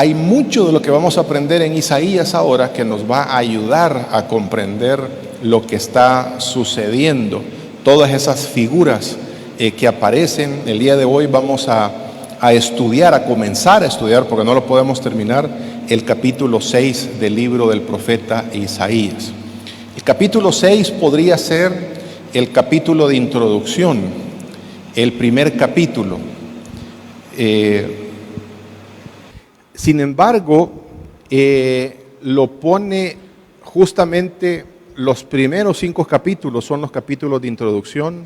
Hay mucho de lo que vamos a aprender en Isaías ahora que nos va a ayudar a comprender lo que está sucediendo. Todas esas figuras que aparecen el día de hoy vamos a estudiar, a comenzar a estudiar, porque no lo podemos terminar, el capítulo 6 del libro del profeta Isaías. El capítulo 6 podría ser el capítulo de introducción, el primer capítulo. Sin embargo, lo pone justamente, los primeros 5 capítulos son los capítulos de introducción,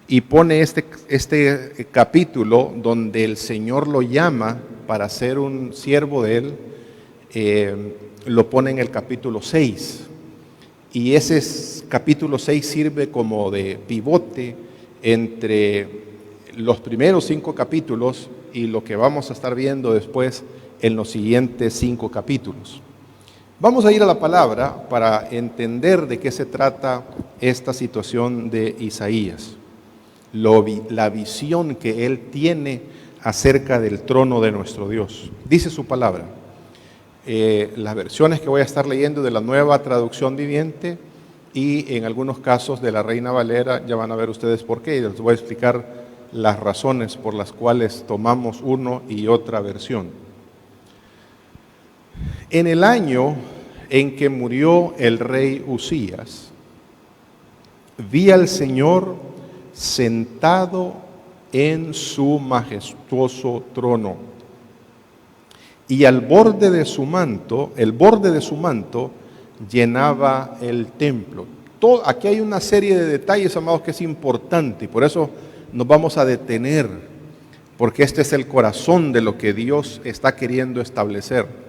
y pone este capítulo donde el Señor lo llama para ser un siervo de Él, lo pone en el capítulo 6. Y ese capítulo 6 sirve como de pivote entre los primeros 5 capítulos y lo que vamos a estar viendo después en los siguientes 5 capítulos. Vamos a ir a la palabra para entender de qué se trata esta situación de Isaías, la visión que él tiene acerca del trono de nuestro Dios. Dice su palabra. Las versiones que voy a estar leyendo de la Nueva Traducción Viviente y en algunos casos de la Reina Valera, ya van a ver ustedes por qué, y les voy a explicar las razones por las cuales tomamos uno y otra versión. En el año en que murió el rey Usías, vi al Señor sentado en su majestuoso trono, y al borde de su manto, el borde de su manto llenaba el templo. Aquí hay una serie de detalles, amados, que es importante, y por eso nos vamos a detener, porque este es el corazón de lo que Dios está queriendo establecer.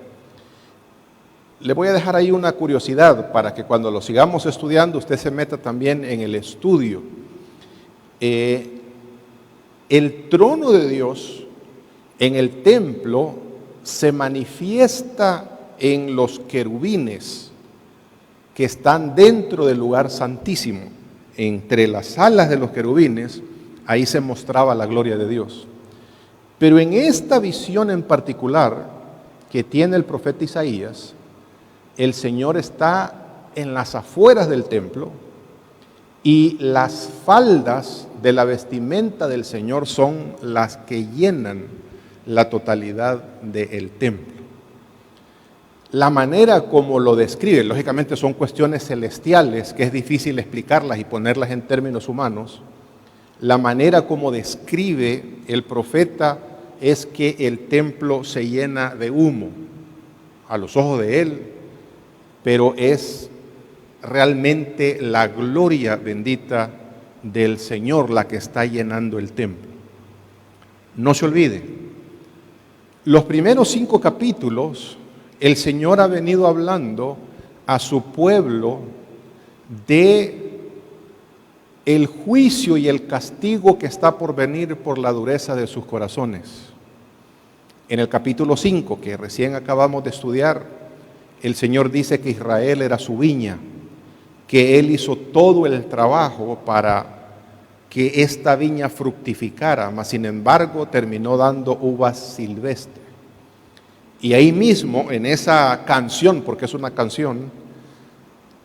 Le voy a dejar ahí una curiosidad para que cuando lo sigamos estudiando usted se meta también en el estudio. El trono de Dios en el templo se manifiesta en los querubines que están dentro del lugar santísimo. Entre las alas de los querubines, ahí se mostraba la gloria de Dios. Pero en esta visión en particular que tiene el profeta Isaías, el Señor está en las afueras del templo y las faldas de la vestimenta del Señor son las que llenan la totalidad del templo. La manera como lo describe, lógicamente son cuestiones celestiales que es difícil explicarlas y ponerlas en términos humanos. La manera como describe el profeta es que el templo se llena de humo a los ojos de él, pero es realmente la gloria bendita del Señor la que está llenando el templo. No se olvide, los primeros 5 capítulos, el Señor ha venido hablando a su pueblo de el juicio y el castigo que está por venir por la dureza de sus corazones. En el capítulo 5, que recién acabamos de estudiar, el Señor dice que Israel era su viña, que Él hizo todo el trabajo para que esta viña fructificara, mas sin embargo terminó dando uvas silvestres. Y ahí mismo, en esa canción, porque es una canción,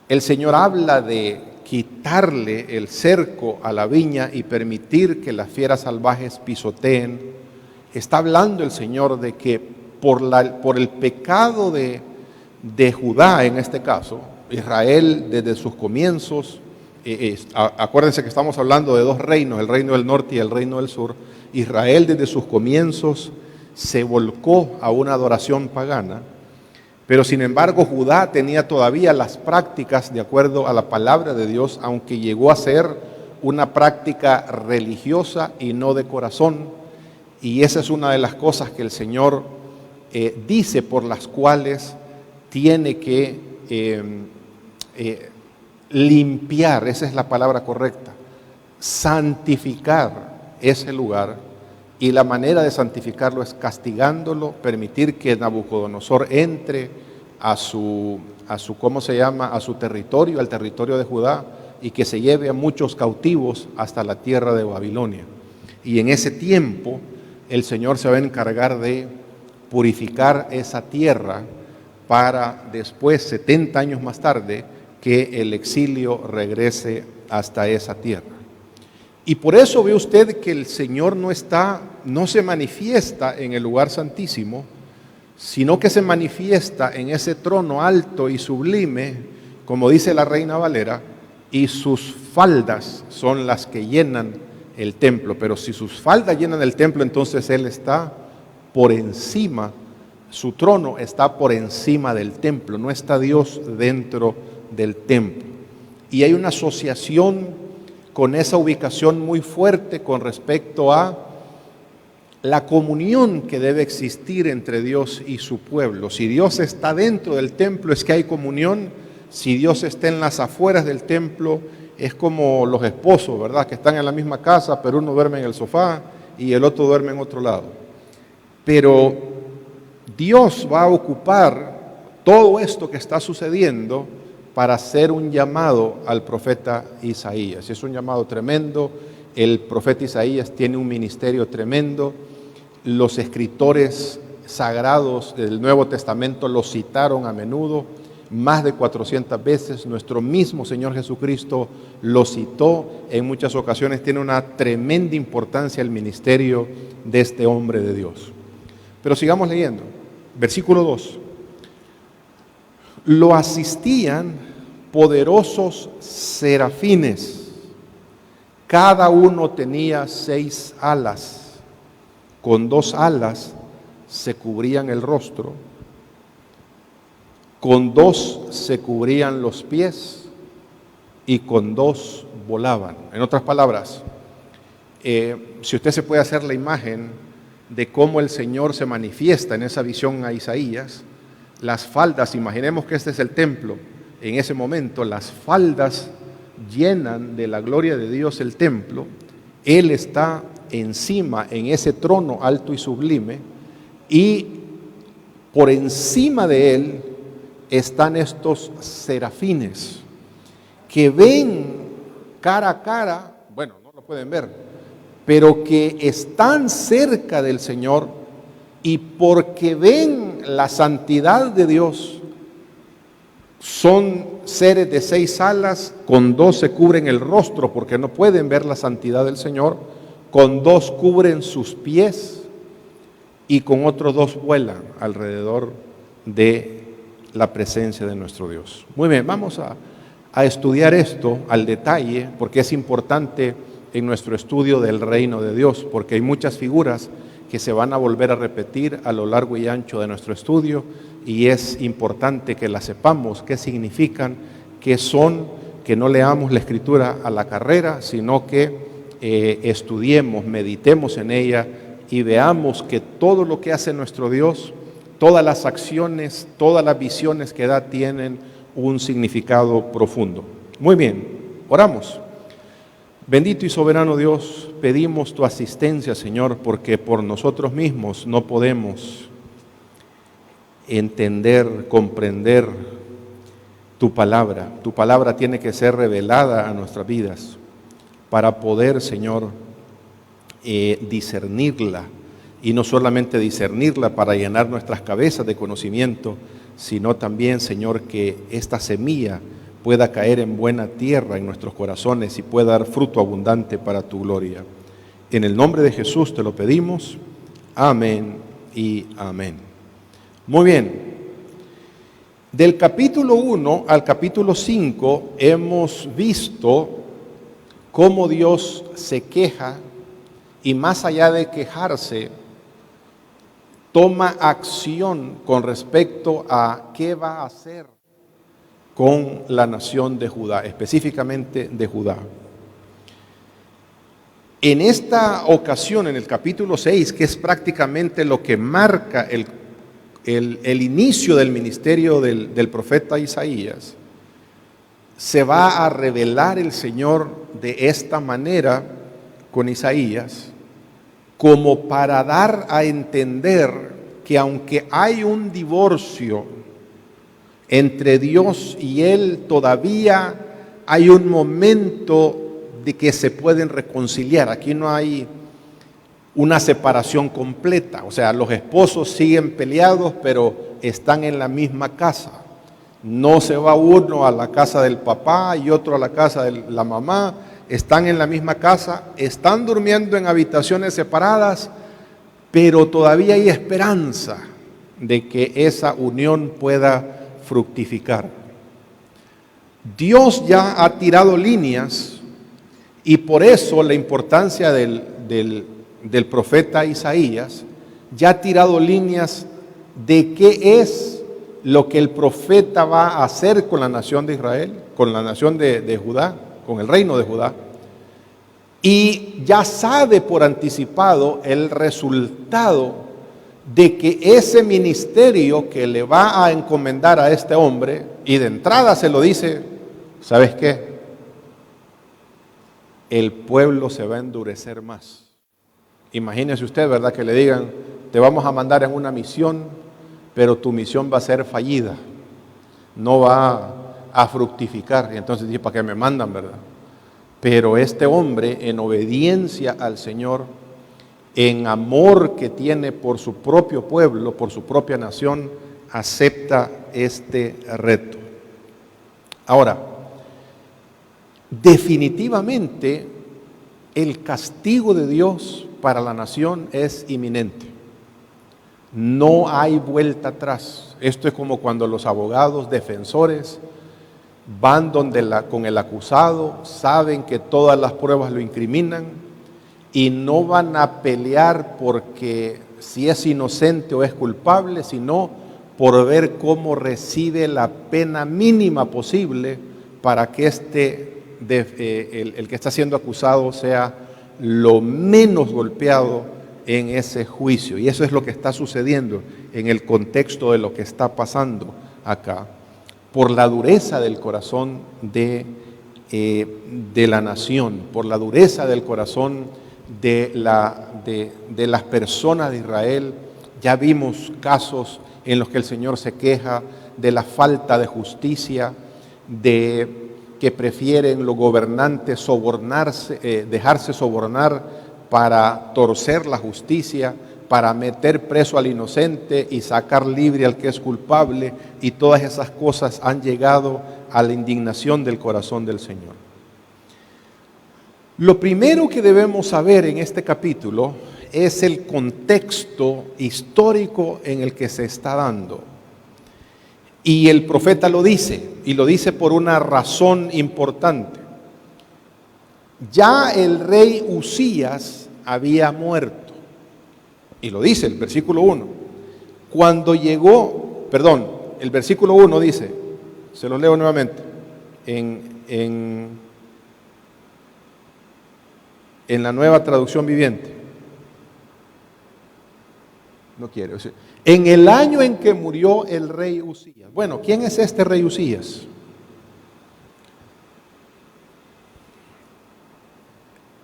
el Señor habla de quitarle el cerco a la viña y permitir que las fieras salvajes pisoteen. Está hablando el Señor de que por el pecado de Judá, en este caso, Israel desde sus comienzos, acuérdense que estamos hablando de 2 reinos, el reino del norte y el reino del sur. Israel desde sus comienzos se volcó a una adoración pagana, pero sin embargo Judá tenía todavía las prácticas de acuerdo a la palabra de Dios, aunque llegó a ser una práctica religiosa y no de corazón, y esa es una de las cosas que el Señor dice por las cuales tiene que limpiar, esa es la palabra correcta, santificar ese lugar, y la manera de santificarlo es castigándolo, permitir que Nabucodonosor entre a su ¿cómo se llama?, a su territorio, al territorio de Judá, y que se lleve a muchos cautivos hasta la tierra de Babilonia. Y en ese tiempo el Señor se va a encargar de purificar esa tierra para después, 70 años más tarde, que el exilio regrese hasta esa tierra. Y por eso ve usted que el Señor no se manifiesta en el lugar santísimo, sino que se manifiesta en ese trono alto y sublime, como dice la Reina Valera, y sus faldas son las que llenan el templo. Pero si sus faldas llenan el templo, entonces Él está por encima, su trono está por encima del templo, no está Dios dentro del templo. Y hay una asociación con esa ubicación muy fuerte con respecto a la comunión que debe existir entre Dios y su pueblo. Si Dios está dentro del templo es que hay comunión. Si Dios está en las afueras del templo, es como los esposos, ¿verdad? Que están en la misma casa, pero uno duerme en el sofá y el otro duerme en otro lado. Pero Dios va a ocupar todo esto que está sucediendo para hacer un llamado al profeta Isaías. Es un llamado tremendo. El profeta Isaías tiene un ministerio tremendo. Los escritores sagrados del Nuevo Testamento lo citaron a menudo, más de 400 veces. Nuestro mismo Señor Jesucristo lo citó en muchas ocasiones. Tiene una tremenda importancia el ministerio de este hombre de Dios. Pero sigamos leyendo. Versículo 2. Lo asistían poderosos serafines. Cada uno tenía 6 alas. Con 2 alas se cubrían el rostro. Con 2 se cubrían los pies. Y con 2 volaban. En otras palabras, si usted se puede hacer la imagen de cómo el Señor se manifiesta en esa visión a Isaías, las faldas, imaginemos que este es el templo, en ese momento las faldas llenan de la gloria de Dios el templo. Él está encima en ese trono alto y sublime, y por encima de Él están estos serafines que ven cara a cara, bueno, no lo pueden ver, pero que están cerca del Señor, y porque ven la santidad de Dios, son seres de 6 alas, con 2 se cubren el rostro porque no pueden ver la santidad del Señor, con 2 cubren sus pies y con otros 2 vuelan alrededor de la presencia de nuestro Dios. Muy bien, vamos a estudiar esto al detalle porque es importante en nuestro estudio del reino de Dios, porque hay muchas figuras que se van a volver a repetir a lo largo y ancho de nuestro estudio, y es importante que las sepamos, qué significan, qué son, que no leamos la Escritura a la carrera, sino que estudiemos, meditemos en ella y veamos que todo lo que hace nuestro Dios, todas las acciones, todas las visiones que da tienen un significado profundo. Muy bien, oramos. Bendito y soberano Dios, pedimos tu asistencia, Señor, porque por nosotros mismos no podemos entender, comprender tu palabra. Tu palabra tiene que ser revelada a nuestras vidas para poder, Señor, discernirla, y no solamente discernirla para llenar nuestras cabezas de conocimiento, sino también, Señor, que esta semilla pueda caer en buena tierra en nuestros corazones y pueda dar fruto abundante para tu gloria. En el nombre de Jesús te lo pedimos. Amén y amén. Muy bien. Del capítulo 1 al capítulo 5 hemos visto cómo Dios se queja y, más allá de quejarse, toma acción con respecto a qué va a hacer con la nación de Judá, específicamente de Judá. En esta ocasión, en el capítulo 6, que es prácticamente lo que marca el inicio del ministerio del profeta Isaías, se va a revelar el Señor de esta manera con Isaías, como para dar a entender que aunque hay un divorcio entre Dios y Él, todavía hay un momento de que se pueden reconciliar. Aquí no hay una separación completa. O sea, los esposos siguen peleados, pero están en la misma casa. No se va uno a la casa del papá y otro a la casa de la mamá. Están en la misma casa, están durmiendo en habitaciones separadas, pero todavía hay esperanza de que esa unión pueda fructificar. Dios ya ha tirado líneas y por eso la importancia del profeta Isaías ya ha tirado líneas de qué es lo que el profeta va a hacer con la nación de Israel, con la nación de Judá, con el reino de Judá. Y ya sabe por anticipado el resultado de que ese ministerio que le va a encomendar a este hombre, y de entrada se lo dice, ¿sabes qué? El pueblo se va a endurecer más. Imagínese usted, ¿verdad? Que le digan, te vamos a mandar en una misión, pero tu misión va a ser fallida, no va a fructificar. Y entonces dice, ¿para qué me mandan, verdad? Pero este hombre, en obediencia al Señor, en amor que tiene por su propio pueblo, por su propia nación, acepta este reto. Ahora, definitivamente el castigo de Dios para la nación es inminente. No hay vuelta atrás. Esto es como cuando los abogados defensores van con el acusado, saben que todas las pruebas lo incriminan y no van a pelear porque si es inocente o es culpable, sino por ver cómo recibe la pena mínima posible para que el que está siendo acusado sea lo menos golpeado en ese juicio. Y eso es lo que está sucediendo en el contexto de lo que está pasando acá, por la dureza del corazón de la nación, por la dureza del corazón de las personas de Israel. Ya vimos casos en los que el Señor se queja de la falta de justicia, de que prefieren los gobernantes sobornarse, dejarse sobornar para torcer la justicia, para meter preso al inocente y sacar libre al que es culpable, y todas esas cosas han llegado a la indignación del corazón del Señor. Lo primero que debemos saber en este capítulo es el contexto histórico en el que se está dando. Y el profeta lo dice, y lo dice por una razón importante. Ya el rey Usías había muerto. Y lo dice el versículo 1. Cuando llegó, el versículo 1 dice, se lo leo nuevamente, en la Nueva Traducción Viviente. No quiere. En el año en que murió el rey Usías. Bueno, ¿quién es este rey Usías?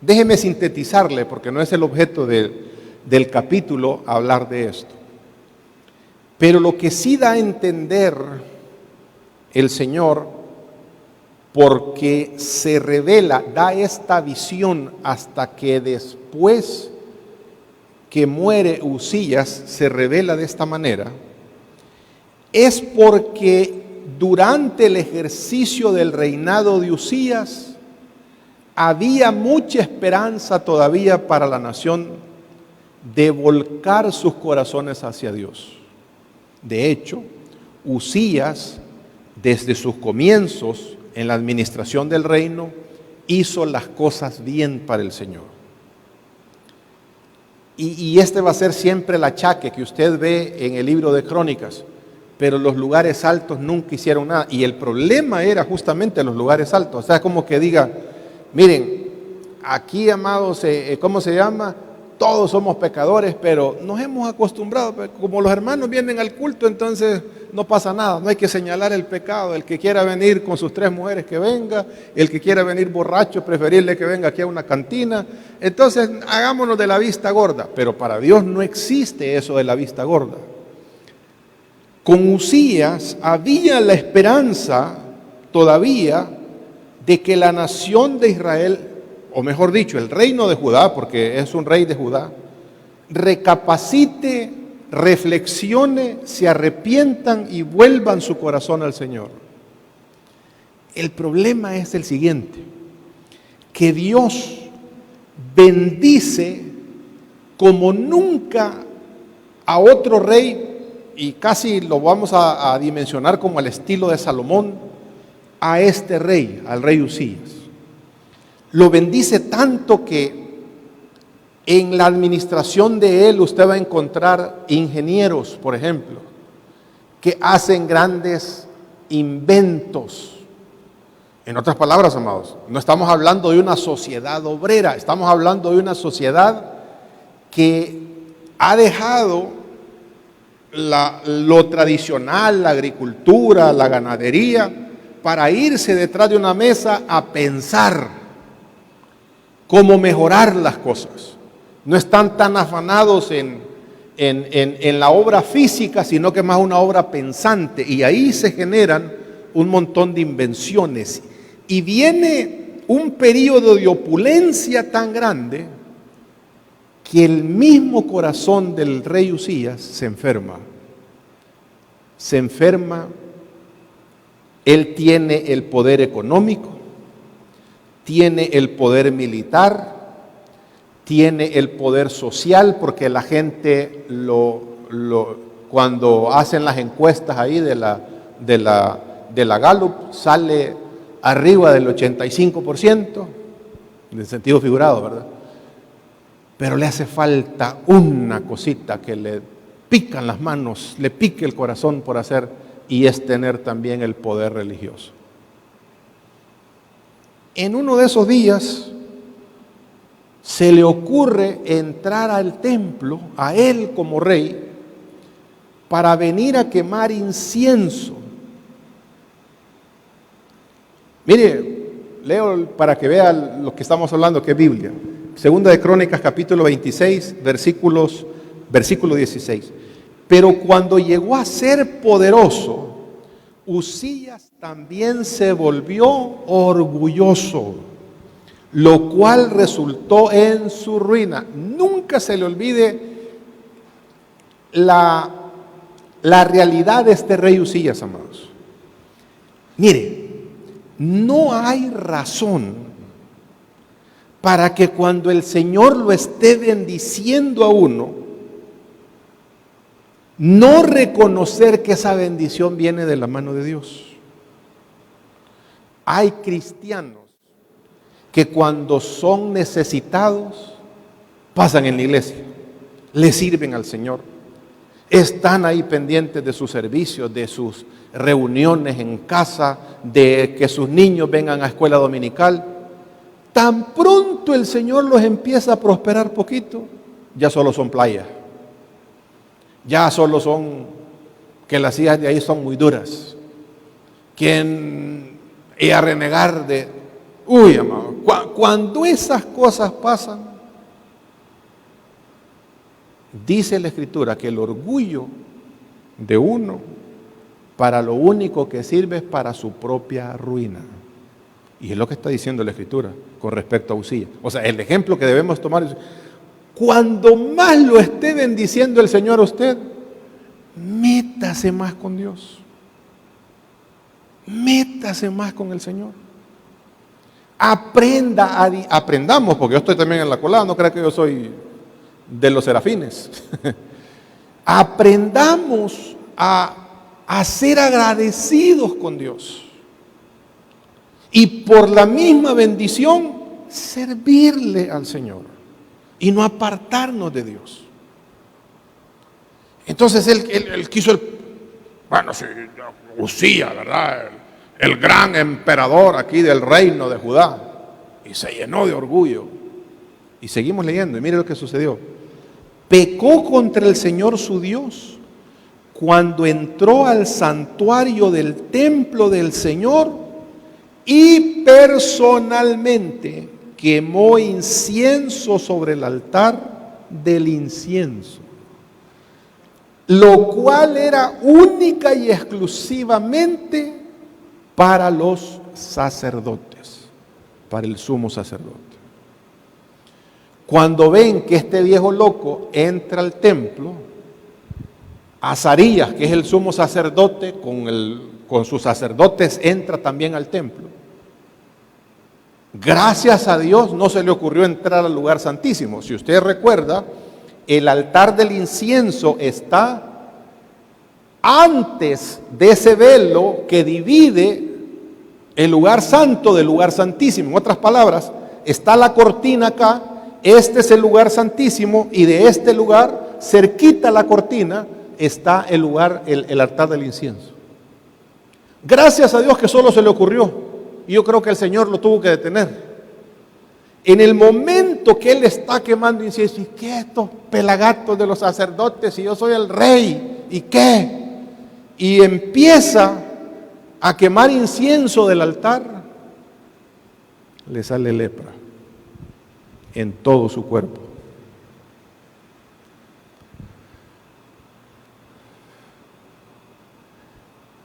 Déjeme sintetizarle, porque no es el objeto del capítulo hablar de esto. Pero lo que sí da a entender el Señor, porque se revela, da esta visión hasta que después que muere Usías se revela de esta manera, es porque durante el ejercicio del reinado de Usías había mucha esperanza todavía para la nación de volcar sus corazones hacia Dios. De hecho, Usías, desde sus comienzos en la administración del reino, hizo las cosas bien para el Señor. Y este va a ser siempre el achaque que usted ve en el libro de Crónicas, pero los lugares altos nunca hicieron nada. Y el problema era justamente los lugares altos. O sea, como que diga, miren, aquí, amados, ¿cómo se llama? Todos somos pecadores, pero nos hemos acostumbrado, como los hermanos vienen al culto, entonces no pasa nada, no hay que señalar el pecado. El que quiera venir con sus 3 mujeres que venga, el que quiera venir borracho, preferirle que venga aquí a una cantina. Entonces hagámonos de la vista gorda, pero para Dios no existe eso de la vista gorda. Con Usías había la esperanza todavía de que la nación de Israel, o mejor dicho, el reino de Judá, porque es un rey de Judá, recapacite, reflexione, se arrepientan y vuelvan su corazón al Señor. El problema es el siguiente, que Dios bendice como nunca a otro rey, y casi lo vamos a dimensionar como al estilo de Salomón, a este rey, al rey Usías. Lo bendice tanto que en la administración de él usted va a encontrar ingenieros, por ejemplo, que hacen grandes inventos. En otras palabras, amados, no estamos hablando de una sociedad obrera, estamos hablando de una sociedad que ha dejado lo tradicional, la agricultura, la ganadería, para irse detrás de una mesa a pensar cómo mejorar las cosas. No están tan afanados en la obra física, sino que más una obra pensante, y ahí se generan un montón de invenciones. Y viene un periodo de opulencia tan grande que el mismo corazón del rey Usías se enferma. Se enferma, él tiene el poder económico, tiene el poder militar, tiene el poder social, porque la gente cuando hacen las encuestas ahí de la Gallup, sale arriba del 85%, en el sentido figurado, ¿verdad? Pero le hace falta una cosita que le pican las manos, le pique el corazón por hacer, y es tener también el poder religioso. En uno de esos días se le ocurre entrar al templo, a él como rey, para venir a quemar incienso. Mire, leo para que vea lo que estamos hablando, que es Biblia. Segunda de Crónicas, capítulo 26, versículo 16. Pero cuando llegó a ser poderoso, Usías también se volvió orgulloso, lo cual resultó en su ruina. Nunca se le olvide la realidad de este rey Usías, amados. Mire, no hay razón para que cuando el Señor lo esté bendiciendo a uno, no reconocer que esa bendición viene de la mano de Dios. Hay cristianos que cuando son necesitados pasan en la iglesia, le sirven al Señor, están ahí pendientes de sus servicios, de sus reuniones en casa, de que sus niños vengan a escuela dominical. Tan pronto el Señor los empieza a prosperar poquito, ya solo son playas, ya solo son que las hijas de ahí son muy duras, y a renegar de, uy, amado, cuando esas cosas pasan, dice la Escritura que el orgullo de uno para lo único que sirve es para su propia ruina. Y es lo que está diciendo la Escritura con respecto a Usías. O sea, el ejemplo que debemos tomar es, cuando más lo esté bendiciendo el Señor a usted, métase más con Dios. Métase más con el Señor. Aprendamos, porque yo estoy también en la colada, no crea que yo soy de los serafines. Aprendamos a ser agradecidos con Dios. Y por la misma bendición, servirle al Señor. Y no apartarnos de Dios. Entonces él quiso Usías, ¿verdad? El gran emperador aquí del reino de Judá. Y se llenó de orgullo. Y seguimos leyendo, y mire lo que sucedió. Pecó contra el Señor su Dios cuando entró al santuario del templo del Señor y personalmente quemó incienso sobre el altar del incienso, lo cual era única y exclusivamente para los sacerdotes, para el sumo sacerdote. Cuando ven que este viejo loco entra al templo, Azarías, que es el sumo sacerdote, con sus sacerdotes entra también al templo. Gracias a Dios no se le ocurrió entrar al lugar santísimo. Si usted recuerda, el altar del incienso está antes de ese velo que divide el lugar santo del lugar santísimo. En otras palabras, está la cortina acá, este es el lugar santísimo, y de este lugar, cerquita a la cortina, está el lugar, el altar del incienso. Gracias a Dios que solo se le ocurrió, y yo creo que el Señor lo tuvo que detener. En el momento que Él está quemando incienso, ¿y qué estos pelagatos de los sacerdotes? Si yo soy el rey, ¿y qué? Y empieza a quemar incienso del altar, le sale lepra en todo su cuerpo.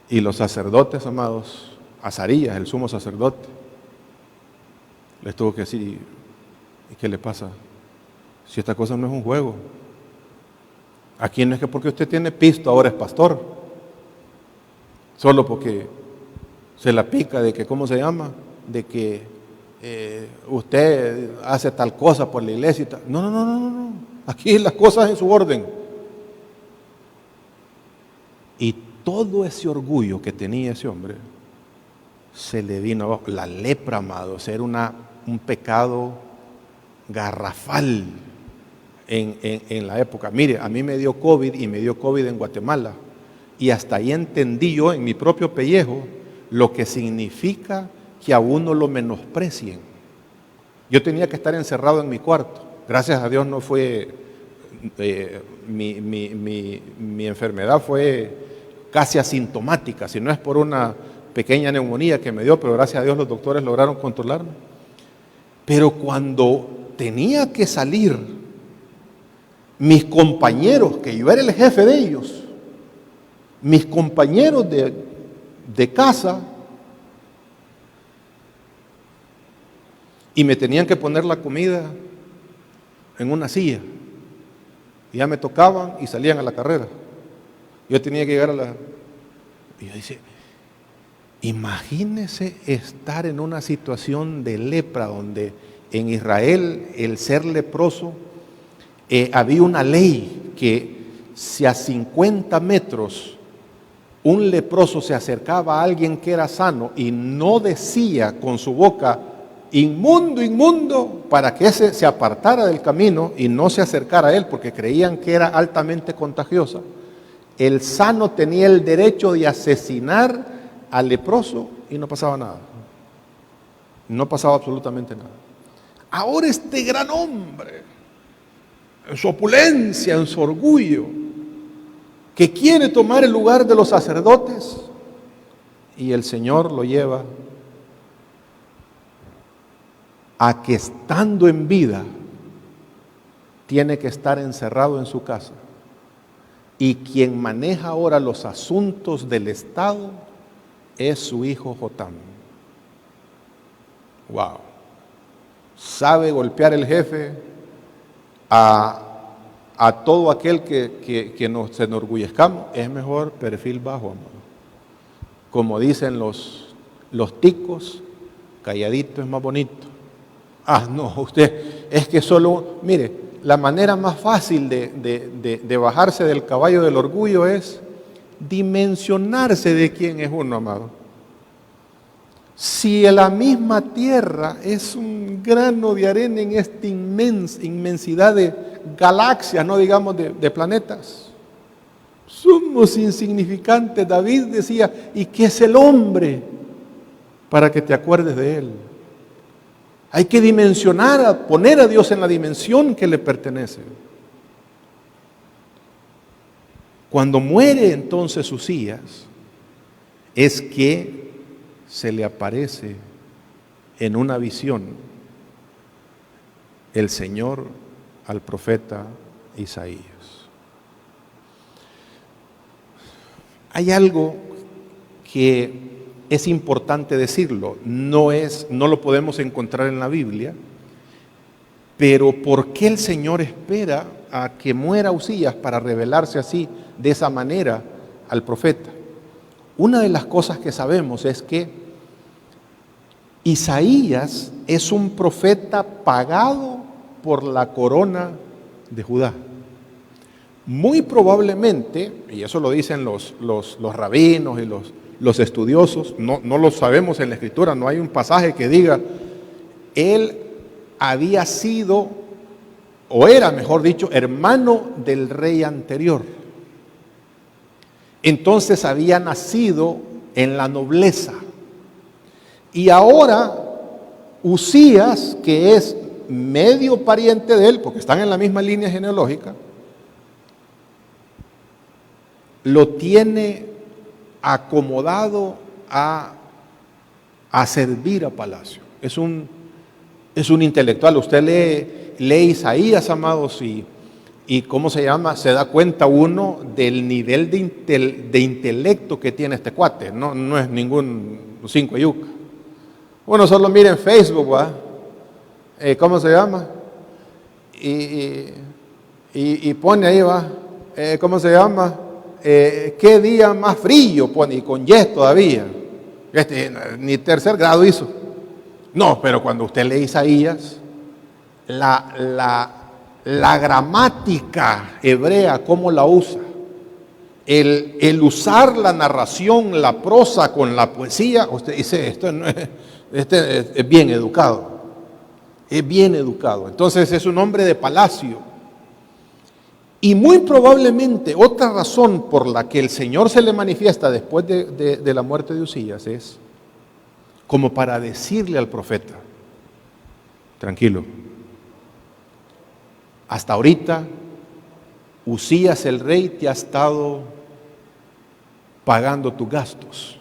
Y los sacerdotes, amados, Azarías, el sumo sacerdote, les tuvo que decir: ¿y qué le pasa? Si esta cosa no es un juego. Aquí no es que porque usted tiene pisto ahora es pastor, solo porque se la pica de que, ¿cómo se llama? De que usted hace tal cosa por la iglesia y tal. No. Aquí las cosas en su orden. Y todo ese orgullo que tenía ese hombre se le vino abajo. La lepra, amados, era un pecado garrafal en la época. Mire, a mí me dio COVID, y me dio COVID en Guatemala, y hasta ahí entendí yo en mi propio pellejo lo que significa que a uno lo menosprecien. Yo tenía que estar encerrado en mi cuarto. Gracias a Dios no fue, mi enfermedad fue casi asintomática, si no es por una pequeña neumonía que me dio, pero gracias a Dios los doctores lograron controlarme. Pero cuando tenía que salir, mis compañeros, que yo era el jefe de ellos, mis compañeros de casa, y me tenían que poner la comida en una silla, y ya me tocaban y salían a la carrera. Yo tenía que llegar y yo decía, imagínese estar en una situación de lepra, donde en Israel el ser leproso, había una ley que si a 50 metros un leproso se acercaba a alguien que era sano y no decía con su boca: inmundo, inmundo, para que ese se apartara del camino y no se acercara a él, porque creían que era altamente contagiosa, el sano tenía el derecho de asesinar al leproso y no pasaba nada. No pasaba absolutamente nada. Ahora este gran hombre, en su opulencia, en su orgullo, que quiere tomar el lugar de los sacerdotes, y el Señor lo lleva a que, estando en vida, tiene que estar encerrado en su casa, y quien maneja ahora los asuntos del Estado es su hijo Jotam. Wow. Sabe golpear el jefe a todo aquel que nos enorgullezcamos. Es mejor perfil bajo, amado. Como dicen los ticos, calladito es más bonito. Ah, no, usted, es que solo, mire, la manera más fácil de bajarse del caballo del orgullo es dimensionarse de quién es uno, amado. Si la misma tierra es un grano de arena en esta inmensidad de galaxias, no digamos de planetas, somos insignificantes. David decía: ¿y qué es el hombre para que te acuerdes de él? Hay que dimensionar, poner a Dios en la dimensión que le pertenece. Cuando muere entonces Uzías, es que se le aparece en una visión el Señor al profeta Isaías. Hay algo que es importante decirlo, no lo podemos encontrar en la Biblia, Pero ¿por qué el Señor espera a que muera Usías para revelarse así, de esa manera, al profeta? Una de las cosas que sabemos es que Isaías es un profeta pagado por la corona de Judá. Muy probablemente, y eso lo dicen los rabinos y los estudiosos, no lo sabemos en la Escritura, no hay un pasaje que diga, él había sido, o era, mejor dicho, hermano del rey anterior. Entonces había nacido en la nobleza. Y ahora Usías, que es medio pariente de él, porque están en la misma línea genealógica, lo tiene acomodado a servir a palacio. Es un intelectual. Usted lee Isaías, amados, y ¿cómo se llama? Se da cuenta uno del nivel de intelecto que tiene este cuate. No es ningún cinco yuca. Uno solo mira en Facebook, ¿va? ¿Cómo se llama? Y pone ahí, ¿va? ¿Cómo se llama? ¿Qué día más frío? Pone, y con yes todavía. Ni tercer grado hizo. No, pero cuando usted lee Isaías, la gramática hebrea, ¿cómo la usa? El usar la narración, la prosa con la poesía, usted dice, este es bien educado. Es bien educado. Entonces es un hombre de palacio. Y muy probablemente otra razón por la que el Señor se le manifiesta después de la muerte de Usías es como para decirle al profeta, tranquilo, hasta ahorita Usías el rey te ha estado pagando tus gastos,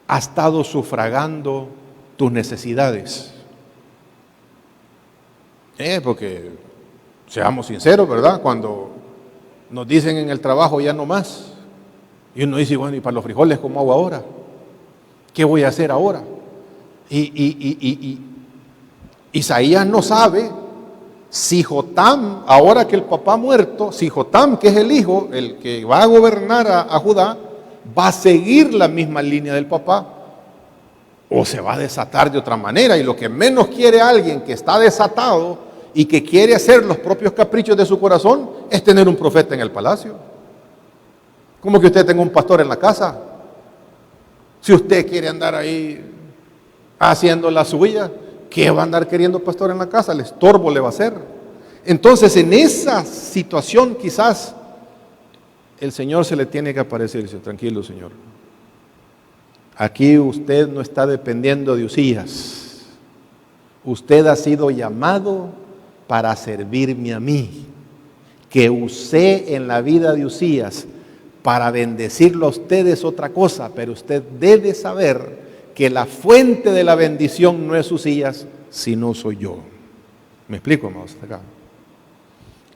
ha estado sufragando tus necesidades. Porque seamos sinceros, ¿verdad? Cuando nos dicen en el trabajo ya no más, y uno dice, bueno, ¿y para los frijoles cómo hago ahora? ¿Qué voy a hacer ahora? Y Isaías no sabe si Jotam, ahora que el papá ha muerto, si Jotam, que es el hijo, el que va a gobernar a Judá, va a seguir la misma línea del papá, o se va a desatar de otra manera. Y lo que menos quiere alguien que está desatado y que quiere hacer los propios caprichos de su corazón es tener un profeta en el palacio. ¿Cómo que usted tenga un pastor en la casa? Si usted quiere andar ahí haciendo la suya, ¿qué va a andar queriendo pastor en la casa? El estorbo le va a hacer. Entonces, en esa situación quizás el Señor se le tiene que aparecer y dice, tranquilo, Señor. Aquí usted no está dependiendo de Usías. Usted ha sido llamado para servirme a mí. Que usé en la vida de Usías para bendecirlo a usted es otra cosa, pero usted debe saber que la fuente de la bendición no es Usías, sino soy yo. ¿Me explico, amados? Acá.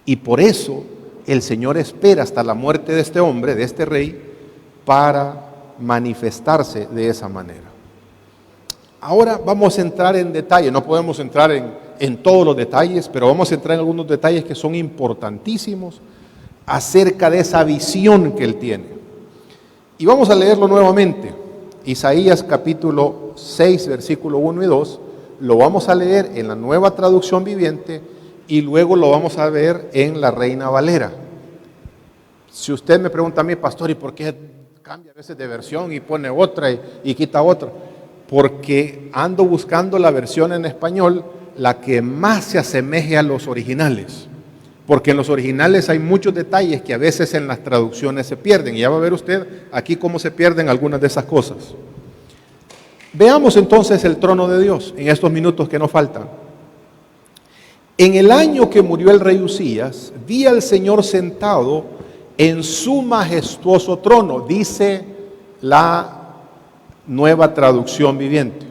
Y por eso el Señor espera hasta la muerte de este hombre, de este rey, para manifestarse de esa manera. Ahora vamos a entrar en detalle, no podemos entrar en todos los detalles, pero vamos a entrar en algunos detalles que son importantísimos acerca de esa visión que él tiene. Y vamos a leerlo nuevamente. Isaías capítulo 6, versículo 1 y 2, lo vamos a leer en la Nueva Traducción Viviente y luego lo vamos a ver en la Reina Valera. Si usted me pregunta a mí, pastor, ¿y por qué cambia a veces de versión y pone otra y quita otra? Porque ando buscando la versión en español, la que más se asemeje a los originales. Porque en los originales hay muchos detalles que a veces en las traducciones se pierden. Y ya va a ver usted aquí cómo se pierden algunas de esas cosas. Veamos entonces el trono de Dios en estos minutos que nos faltan. En el año que murió el rey Usías, vi al Señor sentado en su majestuoso trono, dice la Nueva Traducción Viviente.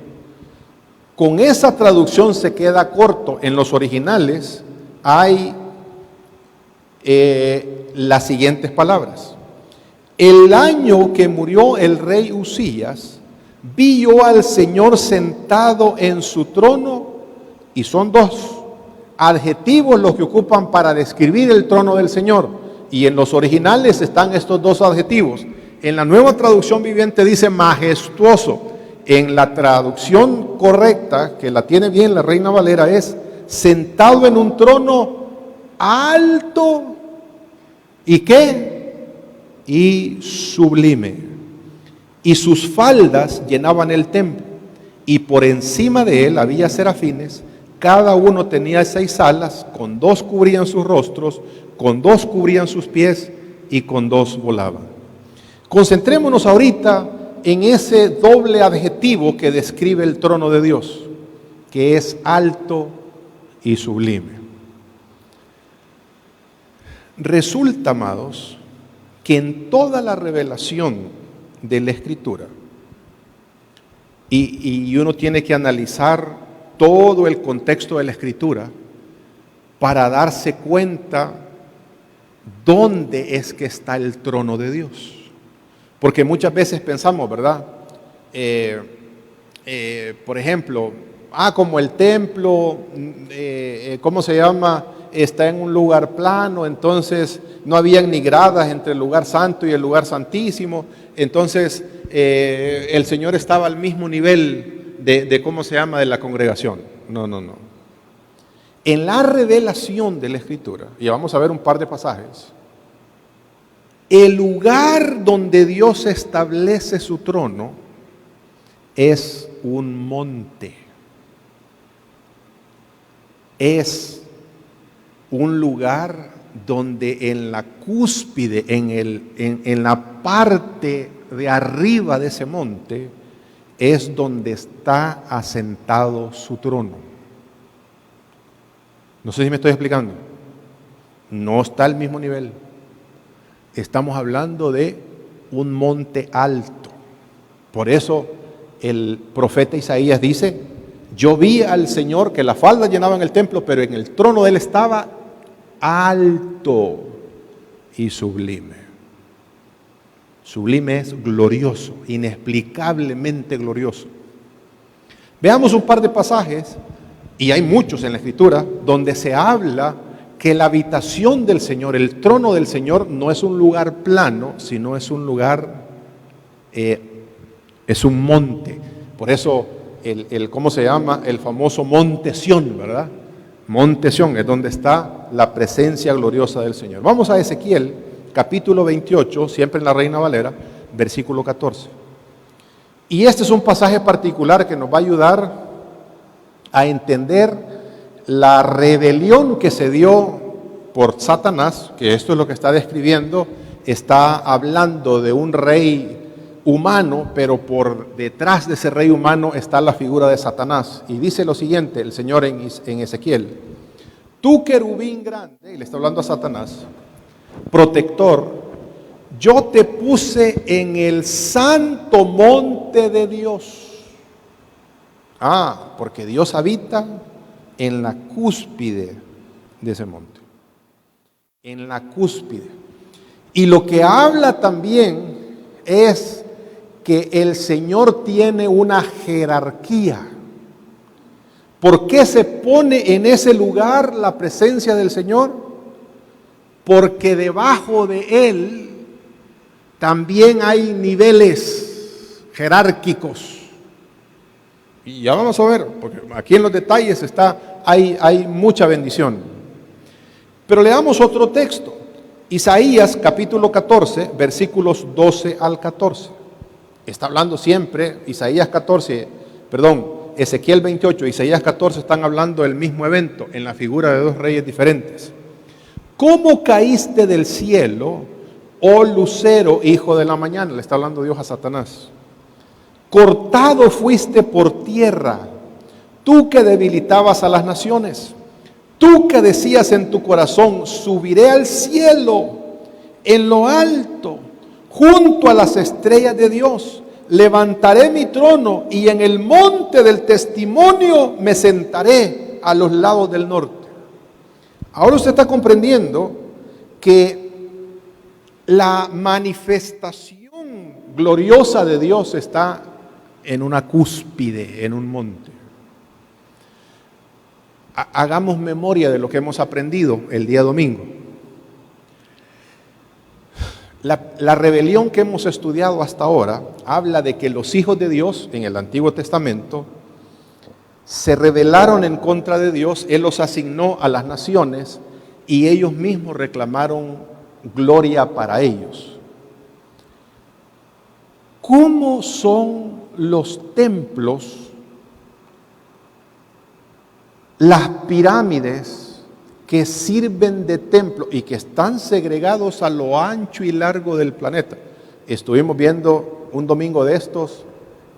Con esa traducción se queda corto. En los originales hay las siguientes palabras. El año que murió el rey Usías, vi yo al Señor sentado en su trono, y son dos, adjetivos los que ocupan para describir el trono del Señor. Y en los originales están estos dos adjetivos. En la Nueva Traducción Viviente dice majestuoso. En la traducción correcta, que la tiene bien la Reina Valera, es sentado en un trono alto. ¿Y qué? Y sublime. Y sus faldas llenaban el templo. Y por encima de él había serafines. Cada uno tenía 6 alas, con 2 cubrían sus rostros, con 2 cubrían sus pies y con 2 volaban. Concentrémonos ahorita en ese doble adjetivo que describe el trono de Dios, que es alto y sublime. Resulta, amados, que en toda la revelación de la Escritura, y uno tiene que analizar todo el contexto de la Escritura para darse cuenta dónde es que está el trono de Dios. Porque muchas veces pensamos, ¿verdad? Por ejemplo, como el templo, ¿cómo se llama? Está en un lugar plano, entonces no habían ni gradas entre el lugar santo y el lugar santísimo. Entonces el Señor estaba al mismo nivel de ¿cómo se llama? De la congregación. No. En la revelación de la Escritura, y vamos a ver un par de pasajes, el lugar donde Dios establece su trono es un monte. Es un lugar donde en la cúspide, en la parte de arriba de ese monte, es donde está asentado su trono. No sé si me estoy explicando. No está al mismo nivel. Estamos hablando de un monte alto. Por eso el profeta Isaías dice: yo vi al Señor que las faldas llenaban el templo, pero en el trono de él estaba alto y sublime. Sublime es glorioso, inexplicablemente glorioso. Veamos un par de pasajes, y hay muchos en la Escritura, donde se habla que la habitación del Señor, el trono del Señor, no es un lugar plano, sino es un lugar, es un monte. Por eso, ¿cómo se llama? El famoso Monte Sión, ¿verdad? Monte Sión es donde está la presencia gloriosa del Señor. Vamos a Ezequiel, capítulo 28, siempre en la Reina Valera, versículo 14. Y este es un pasaje particular que nos va a ayudar a entender la rebelión que se dio por Satanás, que esto es lo que está describiendo. Está hablando de un rey humano, pero por detrás de ese rey humano está la figura de Satanás. Y dice lo siguiente el Señor en Ezequiel: tú, querubín grande, y le está hablando a Satanás, protector, yo te puse en el santo monte de Dios. Porque Dios habita en la cúspide de ese monte. En la cúspide. Y lo que habla también es que el Señor tiene una jerarquía. ¿Por qué se pone en ese lugar la presencia del Señor? Porque debajo de Él también hay niveles jerárquicos. Y ya vamos a ver, porque aquí en los detalles hay mucha bendición. Pero leamos otro texto. Isaías capítulo 14, versículos 12 al 14. Está hablando siempre, Ezequiel 28, Isaías 14 están hablando del mismo evento en la figura de 2 reyes diferentes. ¿Cómo caíste del cielo, oh lucero, hijo de la mañana? Le está hablando Dios a Satanás. Cortado fuiste por tierra, tú que debilitabas a las naciones, tú que decías en tu corazón: subiré al cielo, en lo alto, junto a las estrellas de Dios, levantaré mi trono y en el monte del testimonio me sentaré a los lados del norte. Ahora usted está comprendiendo que la manifestación gloriosa de Dios está en una cúspide, en un monte. Hagamos memoria de lo que hemos aprendido el día domingo. La rebelión que hemos estudiado hasta ahora habla de que los hijos de Dios en el Antiguo Testamento se rebelaron en contra de Dios, Él los asignó a las naciones y ellos mismos reclamaron gloria para ellos. ¿Cómo son los templos, las pirámides que sirven de templo y que están segregados a lo ancho y largo del planeta? Estuvimos viendo un domingo de estos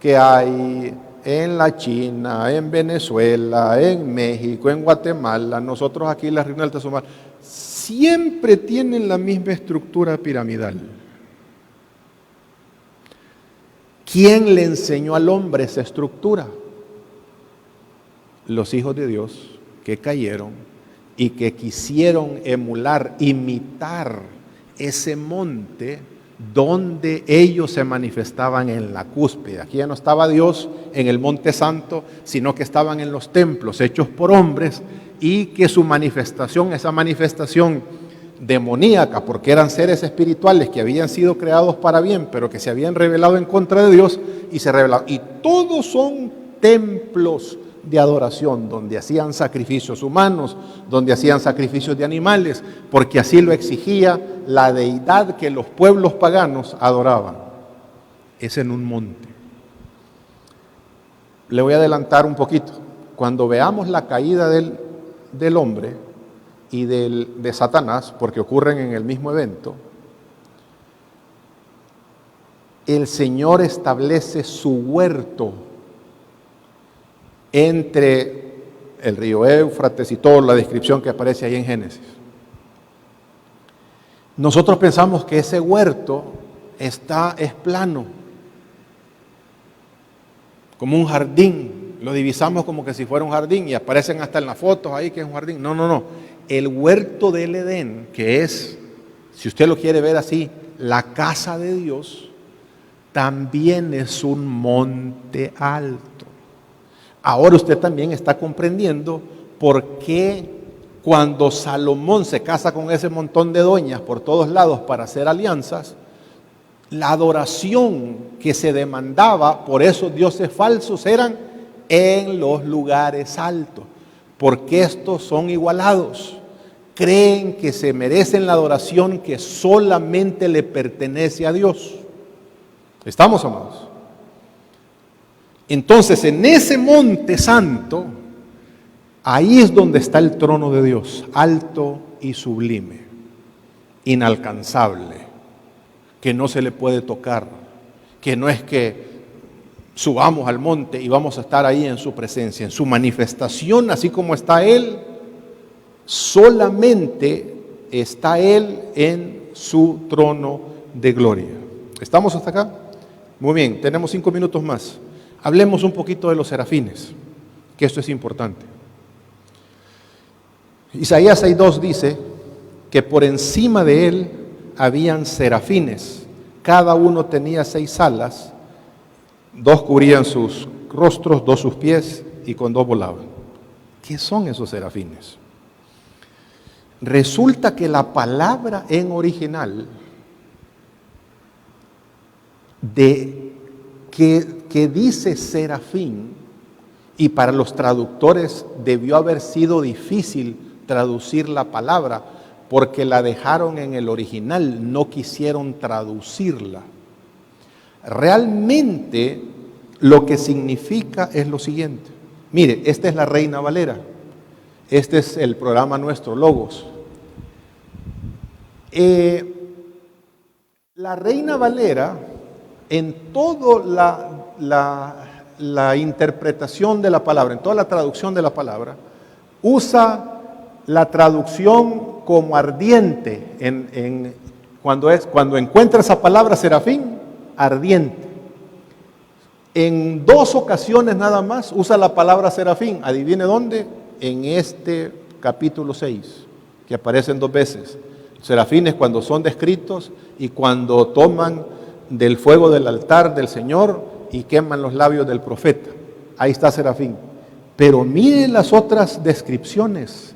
que hay en la China, en Venezuela, en México, en Guatemala, nosotros aquí en la región del Tazomar, siempre tienen la misma estructura piramidal. ¿Quién le enseñó al hombre esa estructura? Los hijos de Dios que cayeron y que quisieron emular, imitar ese monte donde ellos se manifestaban en la cúspide. Aquí ya no estaba Dios en el Monte Santo, sino que estaban en los templos hechos por hombres y que su manifestación, esa manifestación demoníaca, porque eran seres espirituales que habían sido creados para bien, pero que se habían rebelado en contra de Dios y se rebelaron. Y todos son templos de adoración, donde hacían sacrificios humanos, donde hacían sacrificios de animales, porque así lo exigía la deidad que los pueblos paganos adoraban. Es en un monte. Le voy a adelantar un poquito. Cuando veamos la caída del hombre y de Satanás, porque ocurren en el mismo evento, el Señor establece su huerto entre el río Éufrates y toda la descripción que aparece ahí en Génesis. Nosotros pensamos que ese huerto es plano, como un jardín. Lo divisamos como que si fuera un jardín y aparecen hasta en las fotos ahí que es un jardín. No. El huerto del Edén, que es, si usted lo quiere ver así, la casa de Dios, también es un monte alto. Ahora usted también está comprendiendo por qué cuando Salomón se casa con ese montón de doñas por todos lados para hacer alianzas, la adoración que se demandaba por esos dioses falsos eran en los lugares altos, porque estos son igualados. Creen que se merecen la adoración que solamente le pertenece a Dios. ¿Estamos, amados? Entonces, en ese monte santo, ahí es donde está el trono de Dios, alto y sublime, inalcanzable, que no se le puede tocar, que no es que subamos al monte y vamos a estar ahí en su presencia, en su manifestación, así como está Él, solamente está Él en su trono de gloria. ¿Estamos hasta acá? Muy bien, tenemos 5 minutos más. Hablemos un poquito de los serafines, que esto es importante. Isaías 6:2 dice que por encima de él habían serafines, cada uno tenía 6 alas, 2 cubrían sus rostros, 2 sus pies y con 2 volaban. ¿Qué son esos serafines? Resulta que la palabra en original que dice serafín, y para los traductores debió haber sido difícil traducir la palabra porque la dejaron en el original, no quisieron traducirla. Realmente lo que significa es lo siguiente. Mire, esta es la Reina Valera, este es el programa nuestro, Logos. La Reina Valera, en toda la interpretación de la palabra, en toda la traducción de la palabra, usa la traducción como ardiente, cuando encuentra esa palabra serafín, ardiente. En 2 ocasiones nada más usa la palabra serafín, adivine dónde, en este capítulo 6, que aparecen 2 veces. Serafines cuando son descritos y cuando toman del fuego del altar del Señor y queman los labios del profeta. Ahí está serafín. Pero miren las otras descripciones: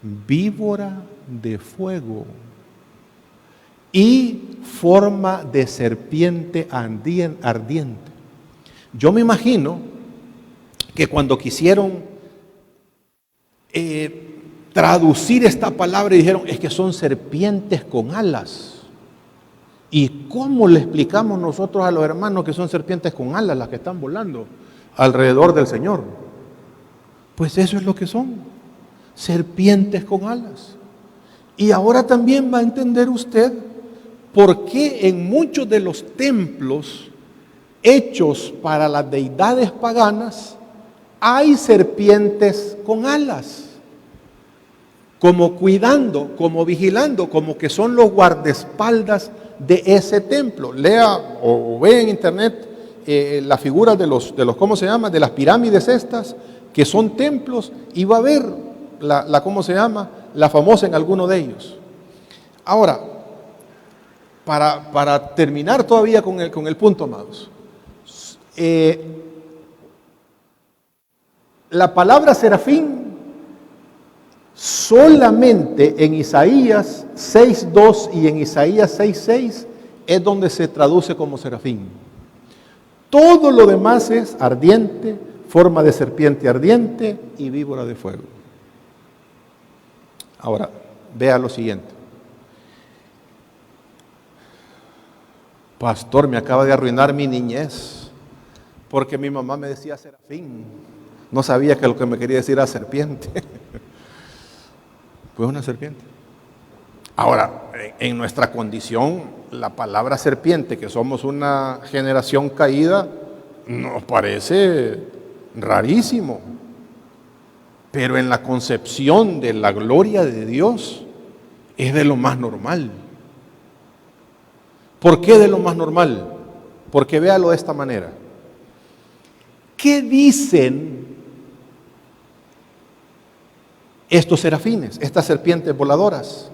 víbora de fuego y forma de serpiente ardiente. Yo me imagino que cuando quisieron traducir esta palabra y dijeron, es que son serpientes con alas. ¿Y cómo le explicamos nosotros a los hermanos que son serpientes con alas las que están volando alrededor del Señor? Pues eso es lo que son, serpientes con alas. Y ahora también va a entender usted por qué en muchos de los templos hechos para las deidades paganas hay serpientes con alas, como cuidando, como vigilando, como que son los guardaespaldas de ese templo. Lea o ve en internet las figuras de los ¿cómo se llama? De las pirámides estas, que son templos, y va a ver ¿cómo se llama? La famosa en alguno de ellos. Ahora, para terminar todavía con el punto, amados, la palabra serafín solamente en Isaías 6:2 y en Isaías 6:6 es donde se traduce como serafín. Todo lo demás es ardiente, forma de serpiente ardiente y víbora de fuego. Ahora, vea lo siguiente. Pastor, me acaba de arruinar mi niñez, porque mi mamá me decía serafín. No sabía que lo que me quería decir era serpiente. Pues una serpiente. Ahora, en nuestra condición, la palabra serpiente, que somos una generación caída, nos parece rarísimo. Pero en la concepción de la gloria de Dios, es de lo más normal. ¿Por qué de lo más normal? Porque véalo de esta manera. ¿Qué dicen estos serafines, estas serpientes voladoras?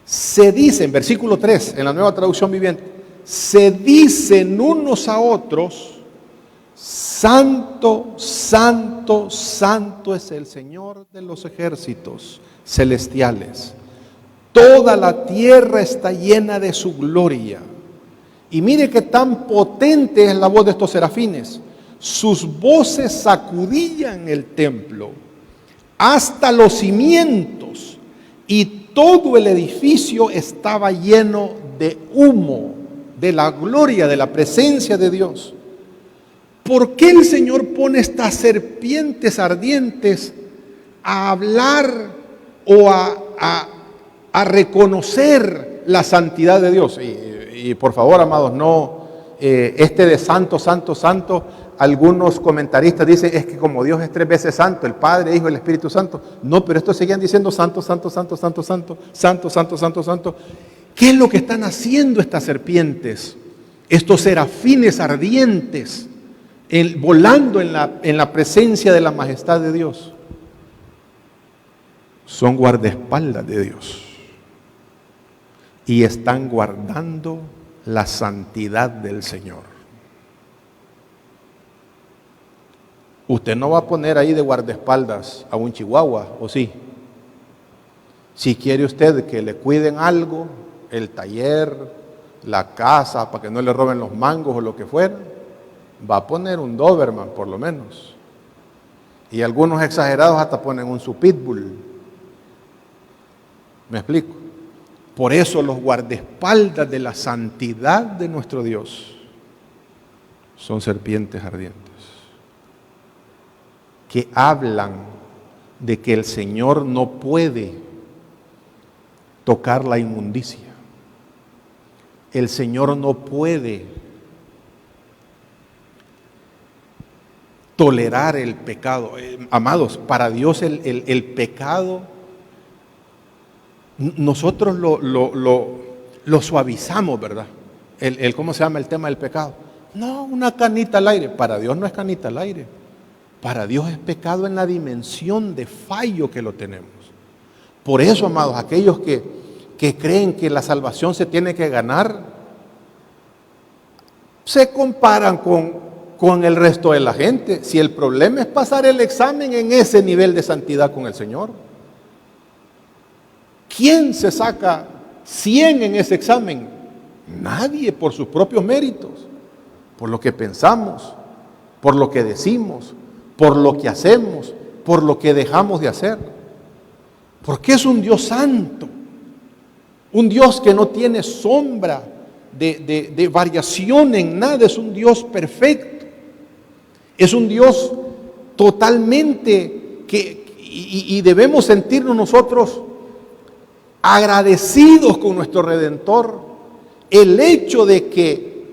Se dicen, versículo 3, en la Nueva Traducción Viviente, se dicen unos a otros, santo, santo, santo es el Señor de los ejércitos celestiales. Toda la tierra está llena de su gloria. Y mire qué tan potente es la voz de estos serafines. Sus voces sacudían el templo hasta los cimientos, y todo el edificio estaba lleno de humo, de la gloria, de la presencia de Dios. ¿Por qué el Señor pone estas serpientes ardientes a hablar o a reconocer la santidad de Dios? Y por favor, amados, no, de santo, santo, santo, algunos comentaristas dicen, es que como Dios es 3 veces santo, el Padre, Hijo y el Espíritu Santo. No, pero estos seguían diciendo santo, santo, santo, santo, santo, santo, santo, santo, santo. ¿Qué es lo que están haciendo estas serpientes? Estos serafines ardientes, volando en la presencia de la majestad de Dios. Son guardaespaldas de Dios y están guardando la santidad del Señor. Usted no va a poner ahí de guardaespaldas a un chihuahua, ¿o sí? Si quiere usted que le cuiden algo, el taller, la casa, para que no le roben los mangos o lo que fuera, va a poner un Doberman por lo menos. Y algunos exagerados hasta ponen un su pitbull. ¿Me explico? Por eso los guardaespaldas de la santidad de nuestro Dios son serpientes ardientes, que hablan de que el Señor no puede tocar la inmundicia. El Señor no puede tolerar el pecado. Amados, para Dios el pecado, nosotros lo suavizamos, ¿verdad? ¿Cómo se llama el tema del pecado? No, una canita al aire. Para Dios no es canita al aire. Para Dios es pecado en la dimensión de fallo que lo tenemos. Por eso, amados, aquellos que creen que la salvación se tiene que ganar, se comparan con con el resto de la gente. Si el problema es pasar el examen en ese nivel de santidad con el Señor, ¿quién se saca 100 en ese examen? Nadie, por sus propios méritos, por lo que pensamos, por lo que decimos, por lo que hacemos, por lo que dejamos de hacer. Porque es un Dios santo, un Dios que no tiene sombra de variación en nada, es un Dios perfecto. Es un Dios totalmente y debemos sentirnos nosotros agradecidos con nuestro Redentor. El hecho de que,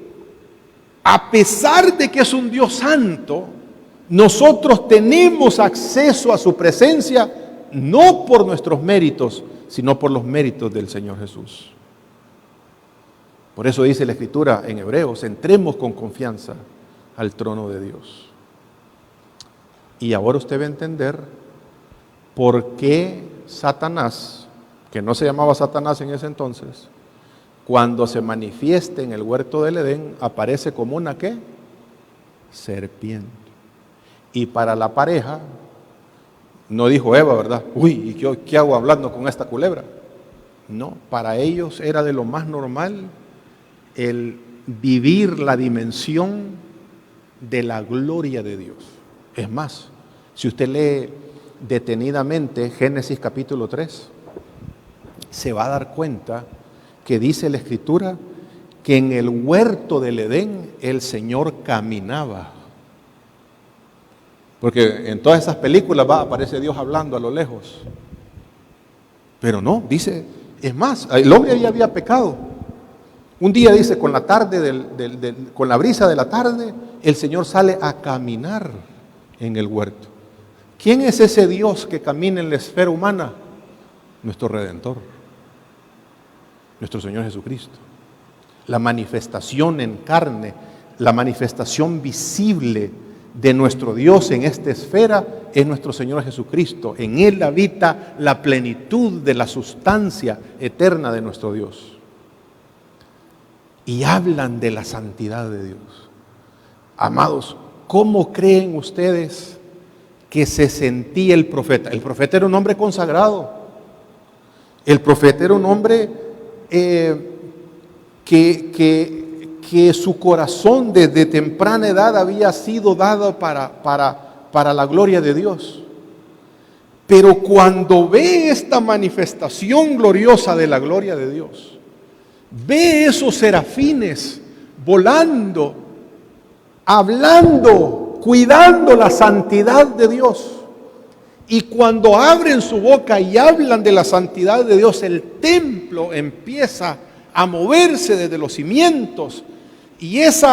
a pesar de que es un Dios santo, nosotros tenemos acceso a su presencia, no por nuestros méritos, sino por los méritos del Señor Jesús. Por eso dice la Escritura en Hebreos: entremos con confianza al trono de Dios. Y ahora usted va a entender por qué Satanás, que no se llamaba Satanás en ese entonces, cuando se manifiesta en el huerto del Edén, aparece como una ¿qué? Serpiente. Y para la pareja, no dijo Eva, ¿verdad? Uy, ¿y qué hago hablando con esta culebra? No, para ellos era de lo más normal el vivir la dimensión de la gloria de Dios. Es más, si usted lee detenidamente Génesis capítulo 3, se va a dar cuenta que dice la Escritura que en el huerto del Edén el Señor caminaba. Porque en todas esas películas aparece Dios hablando a lo lejos. Pero no, dice, es más, el hombre ya había pecado. Un día dice, con la tarde, con la brisa de la tarde, el Señor sale a caminar en el huerto. ¿Quién es ese Dios que camina en la esfera humana? Nuestro Redentor, nuestro Señor Jesucristo. La manifestación en carne, la manifestación visible de nuestro Dios en esta esfera es nuestro Señor Jesucristo. En Él habita la plenitud de la sustancia eterna de nuestro Dios. Y hablan de la santidad de Dios. Amados, ¿cómo creen ustedes que se sentía el profeta? El profeta era un hombre consagrado. El profeta era un hombre que su corazón desde temprana edad había sido dado para la gloria de Dios. Pero cuando ve esta manifestación gloriosa de la gloria de Dios, ve esos serafines volando, hablando, cuidando la santidad de Dios. Y cuando abren su boca y hablan de la santidad de Dios, el templo empieza a moverse desde los cimientos. Y ese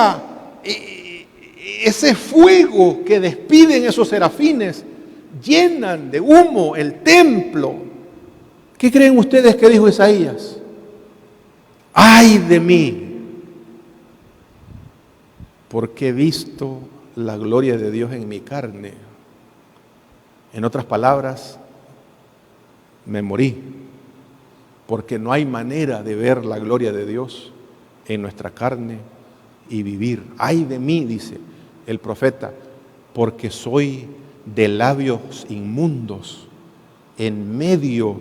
fuego que despiden esos serafines llenan de humo el templo. ¿Qué creen ustedes que dijo Isaías? ¡Ay de mí! Porque he visto la gloria de Dios en mi carne. En otras palabras, me morí, porque no hay manera de ver la gloria de Dios en nuestra carne y vivir. ¡Ay de mí!, dice el profeta, porque soy de labios inmundos, en medio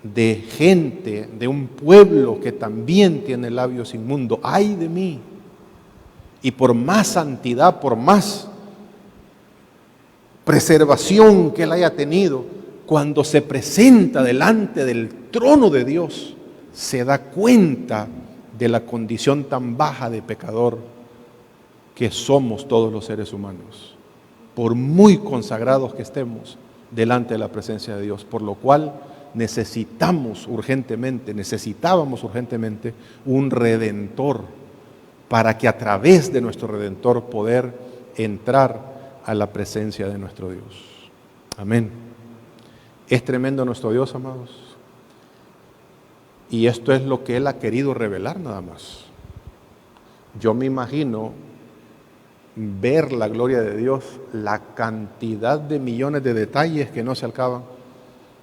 de gente, de un pueblo que también tiene labios inmundos. ¡Ay de mí! Y por más santidad, por más preservación que él haya tenido, cuando se presenta delante del trono de Dios, se da cuenta de la condición tan baja de pecador que somos todos los seres humanos, por muy consagrados que estemos delante de la presencia de Dios, por lo cual necesitábamos urgentemente un Redentor, para que a través de nuestro Redentor poder entrar a la presencia de nuestro Dios. Amén. Es tremendo nuestro Dios, amados. Y esto es lo que Él ha querido revelar nada más. Yo me imagino ver la gloria de Dios, la cantidad de millones de detalles que no se acaban.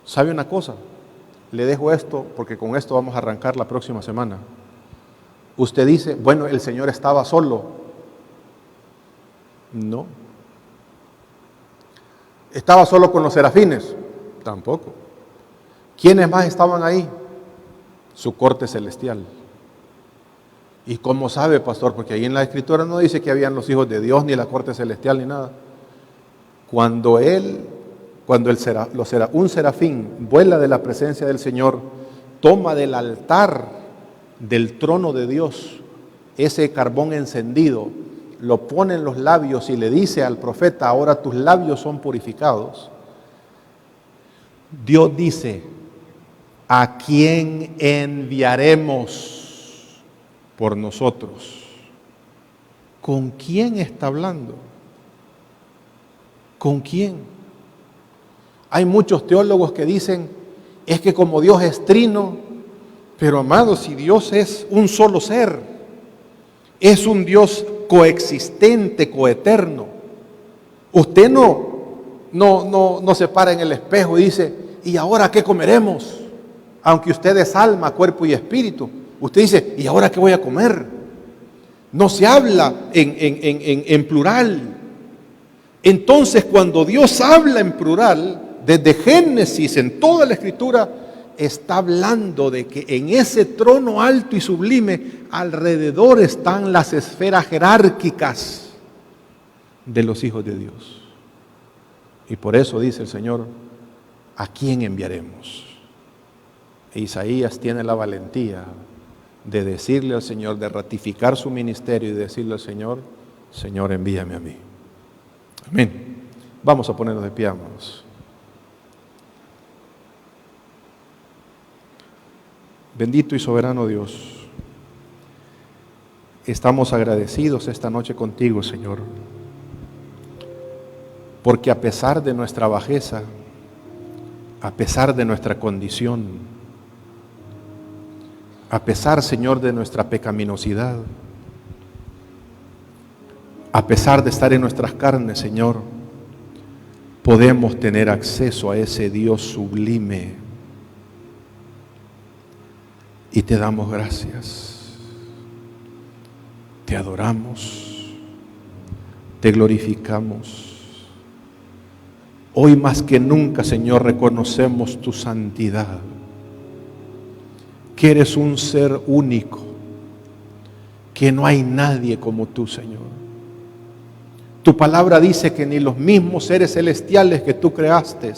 ¿Sabe una cosa? Le dejo esto porque con esto vamos a arrancar la próxima semana. Usted dice, bueno, el Señor estaba solo. No. ¿Estaba solo con los serafines? Tampoco. ¿Quiénes más estaban ahí? Su corte celestial. ¿Y cómo sabe, pastor? Porque ahí en la Escritura no dice que habían los hijos de Dios, ni la corte celestial, ni nada. Cuando un serafín vuela de la presencia del Señor, toma del altar del trono de Dios ese carbón encendido, lo pone en los labios y le dice al profeta: ahora tus labios son purificados. Dios dice: ¿a quién enviaremos por nosotros? ¿Con quién está hablando? ¿Con quién? Hay muchos teólogos que dicen: es que como Dios es trino, pero amados, si Dios es un solo ser, es un Dios coexistente, coeterno. Usted no se para en el espejo y dice: ¿y ahora qué comeremos? Aunque usted es alma, cuerpo y espíritu. Usted dice: ¿y ahora qué voy a comer? No se habla en plural. Entonces, cuando Dios habla en plural, desde Génesis, en toda la Escritura, está hablando de que en ese trono alto y sublime, alrededor están las esferas jerárquicas de los hijos de Dios. Y por eso dice el Señor: ¿a quién enviaremos? E Isaías tiene la valentía de decirle al Señor, de ratificar su ministerio y decirle al Señor: Señor, envíame a mí. Amén. Vamos a ponernos de pie, amados. Bendito y soberano Dios, estamos agradecidos esta noche contigo, Señor, porque a pesar de nuestra bajeza, a pesar de nuestra condición, a pesar, Señor, de nuestra pecaminosidad, a pesar de estar en nuestras carnes, Señor, podemos tener acceso a ese Dios sublime. Y te damos gracias, te adoramos, te glorificamos. Hoy más que nunca, Señor, reconocemos tu santidad, que eres un ser único, que no hay nadie como tú, Señor. Tu palabra dice que ni los mismos seres celestiales que tú creaste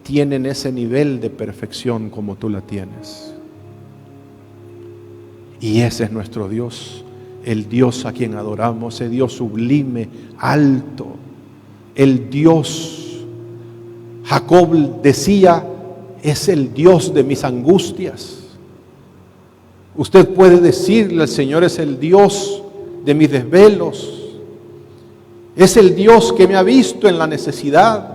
tienen ese nivel de perfección como tú la tienes. Y ese es nuestro Dios, el Dios a quien adoramos, ese Dios sublime, alto, el Dios. Jacob decía: es el Dios de mis angustias. Usted puede decirle: el Señor es el Dios de mis desvelos. Es el Dios que me ha visto en la necesidad.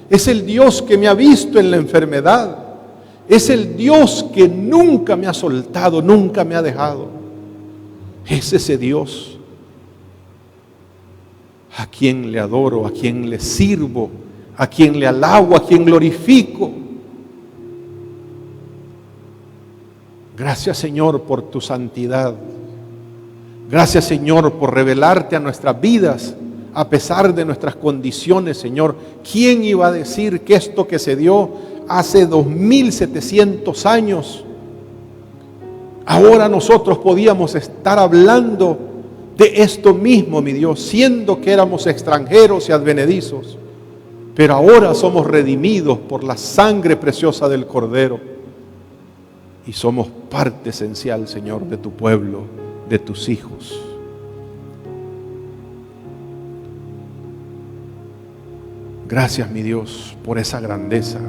Es el Dios que me ha visto en la enfermedad. Es el Dios que nunca me ha soltado, nunca me ha dejado. Es ese Dios a quien le adoro, a quien le sirvo, a quien le alabo, a quien glorifico. Gracias, Señor, por tu santidad. Gracias, Señor, por revelarte a nuestras vidas a pesar de nuestras condiciones, Señor. ¿Quién iba a decir que esto que se dio hace 2700 años, ahora nosotros podíamos estar hablando de esto mismo, mi Dios, siendo que éramos extranjeros y advenedizos, pero ahora somos redimidos por la sangre preciosa del Cordero y somos parte esencial, Señor, de tu pueblo, de tus hijos. Gracias, mi Dios, por esa grandeza.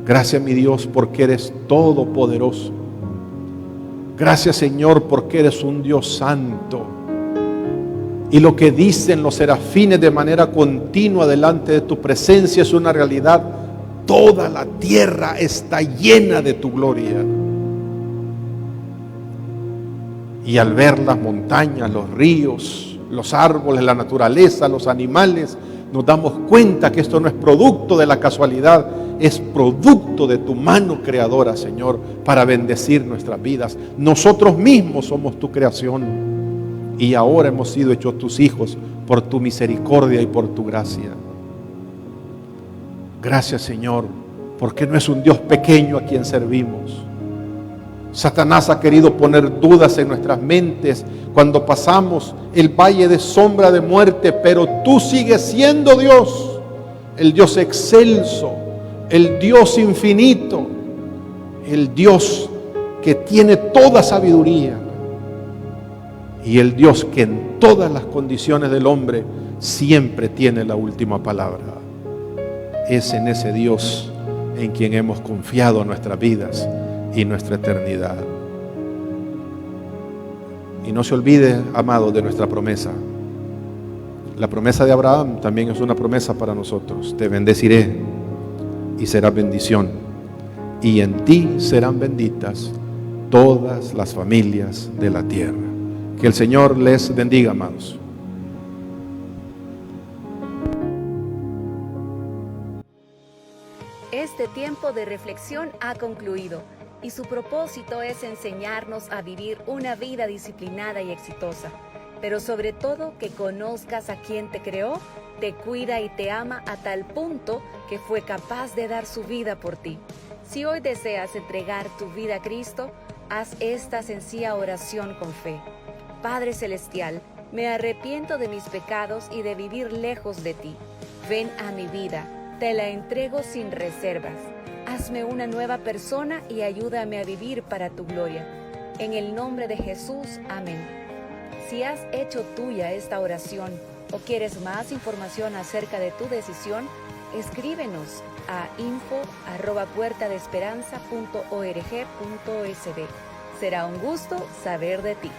Gracias, mi Dios, porque eres todopoderoso. Gracias, Señor, porque eres un Dios santo. Y lo que dicen los serafines de manera continua delante de tu presencia es una realidad. Toda la tierra está llena de tu gloria. Y al ver las montañas, los ríos, los árboles, la naturaleza, los animales, nos damos cuenta que esto no es producto de la casualidad, es producto de tu mano creadora, Señor, para bendecir nuestras vidas. Nosotros mismos somos tu creación. y ahora hemos sido hechos tus hijos por tu misericordia y por tu gracia. Gracias, Señor, porque no es un Dios pequeño a quien servimos. Satanás ha querido poner dudas en nuestras mentes cuando pasamos el valle de sombra de muerte, pero tú sigues siendo Dios, el Dios excelso, el Dios infinito, el Dios que tiene toda sabiduría y el Dios que en todas las condiciones del hombre siempre tiene la última palabra. Es en ese Dios en quien hemos confiado nuestras vidas y nuestra eternidad. Y no se olvide, amado, de nuestra promesa. La promesa de Abraham también es una promesa para nosotros. Te bendeciré y serás bendición, y en ti serán benditas todas las familias de la tierra. Que el Señor les bendiga, amados. Este tiempo de reflexión ha concluido y su propósito es enseñarnos a vivir una vida disciplinada y exitosa, pero sobre todo que conozcas a quien te creó, te cuida y te ama a tal punto que fue capaz de dar su vida por ti. Si hoy deseas entregar tu vida a Cristo, haz esta sencilla oración con fe. Padre Celestial, me arrepiento de mis pecados y de vivir lejos de ti. Ven a mi vida, te la entrego sin reservas. Hazme una nueva persona y ayúdame a vivir para tu gloria. En el nombre de Jesús, amén. Si has hecho tuya esta oración o quieres más información acerca de tu decisión, escríbenos a info@puertadesperanza.org.sb. Será un gusto saber de ti.